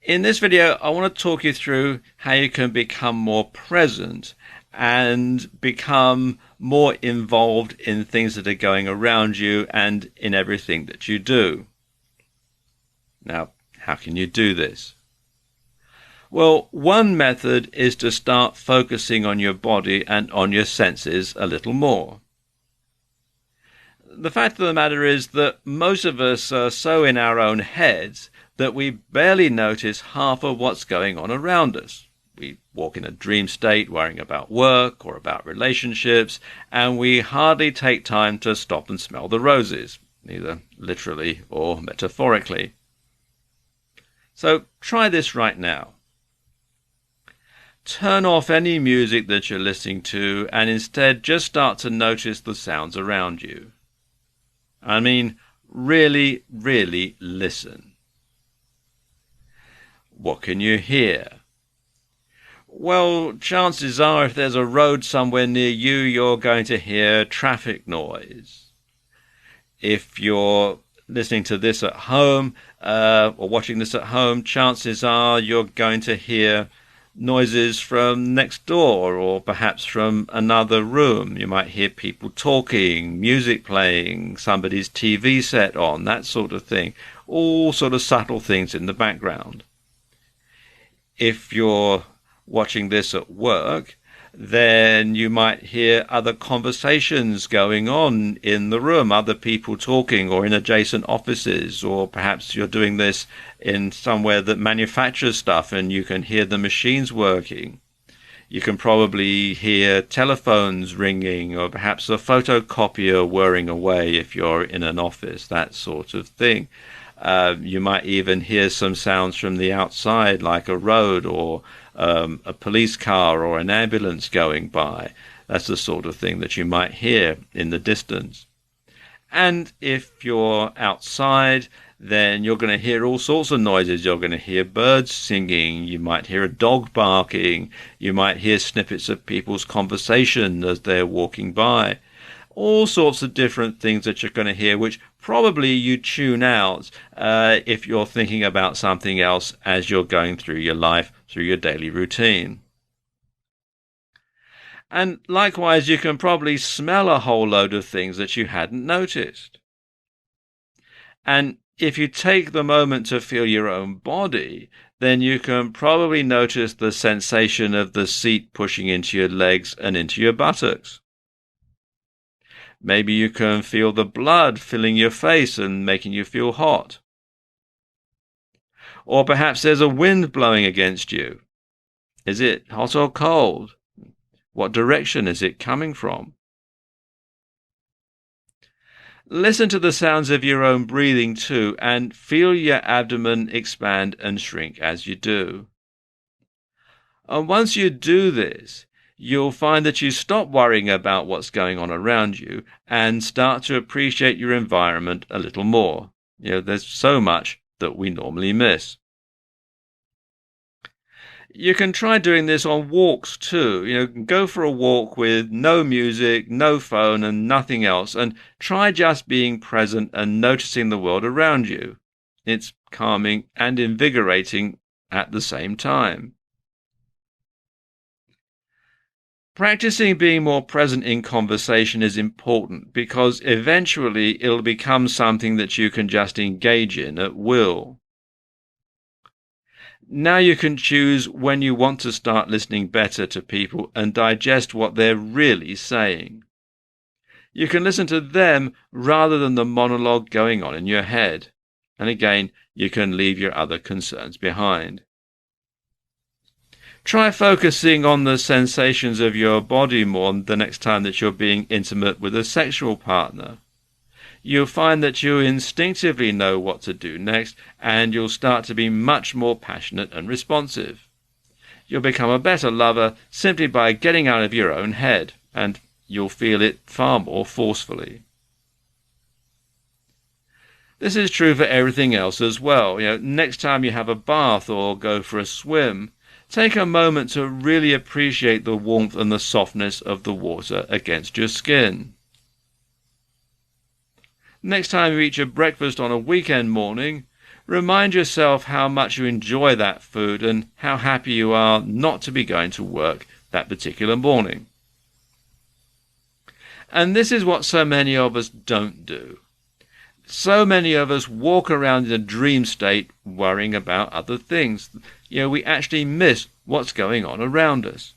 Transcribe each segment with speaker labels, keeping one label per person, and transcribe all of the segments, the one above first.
Speaker 1: In this video, I want to talk you through how you can become more present and become more involved in things that are going around you and in everything that you do. Now, how can you do this? Well, one method is to start focusing on your body and on your senses a little more. The fact of the matter is that most of us are so in our own heads that we barely notice half of what's going on around us. We walk in a dream state worrying about work or about relationships, and we hardly take time to stop and smell the roses, either literally or metaphorically. So try this right now. Turn off any music that you're listening to and instead just start to notice the sounds around you. I mean, really, really listen. What can you hear? Well, chances are if there's a road somewhere near you, you're going to hear traffic noise. If you're listening to this at home or watching this at home, chances are you're going to hear noises from next door or perhaps from another room. You might hear people talking, music playing, somebody's TV set on, that sort of thing. All sort of subtle things in the background. If you're watching this at work, then you might hear other conversations going on in the room, other people talking, or in adjacent offices, or perhaps you're doing this in somewhere that manufactures stuff and you can hear the machines working. You can probably hear telephones ringing, or perhaps a photocopier whirring away if you're in an office, that sort of thing. You might even hear some sounds from the outside, like a road or a police car or an ambulance going by. That's the sort of thing that you might hear in the distance. And if you're outside, then you're going to hear all sorts of noises. You're going to hear birds singing. You might hear a dog barking. You might hear snippets of people's conversation as they're walking by. All sorts of different things that you're going to hear, which probably you tune out if you're thinking about something else as you're going through your life, through your daily routine. And likewise, you can probably smell a whole load of things that you hadn't noticed. And if you take the moment to feel your own body, then you can probably notice the sensation of the seat pushing into your legs and into your buttocks. Maybe you can feel the blood filling your face and making you feel hot. Or perhaps there's a wind blowing against you. Is it hot or cold? What direction is it coming from? Listen to the sounds of your own breathing too, and feel your abdomen expand and shrink as you do. And once you do this, you'll find that you stop worrying about what's going on around you and start to appreciate your environment a little more. There's so much that we normally miss. You can try doing this on walks too. Go for a walk with no music, no phone, and nothing else, and try just being present and noticing the world around you. It's calming and invigorating at the same time. Practicing being more present in conversation is important because eventually it'll become something that you can just engage in at will. Now you can choose when you want to start listening better to people and digest what they're really saying. You can listen to them rather than the monologue going on in your head. And again, you can leave your other concerns behind. Try focusing on the sensations of your body more the next time that you're being intimate with a sexual partner. You'll find that you instinctively know what to do next, and you'll start to be much more passionate and responsive. You'll become a better lover simply by getting out of your own head, and you'll feel it far more forcefully. This is true for everything else as well. Next time you have a bath or go for a swim, take a moment to really appreciate the warmth and the softness of the water against your skin. Next time you eat your breakfast on a weekend morning, Remind yourself how much you enjoy that food and how happy you are not to be going to work that particular morning. And this is what so many of us don't do. So many of us walk around in a dream state worrying about other things. We actually miss what's going on around us.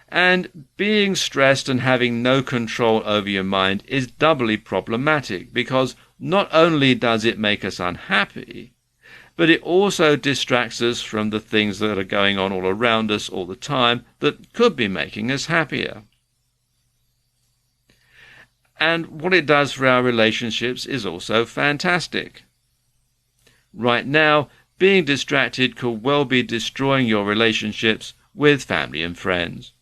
Speaker 1: And being stressed and having no control over your mind is doubly problematic, because not only does it make us unhappy, but it also distracts us from the things that are going on all around us all the time that could be making us happier. And what it does for our relationships is also fantastic. Right now, being distracted could well be destroying your relationships with family and friends.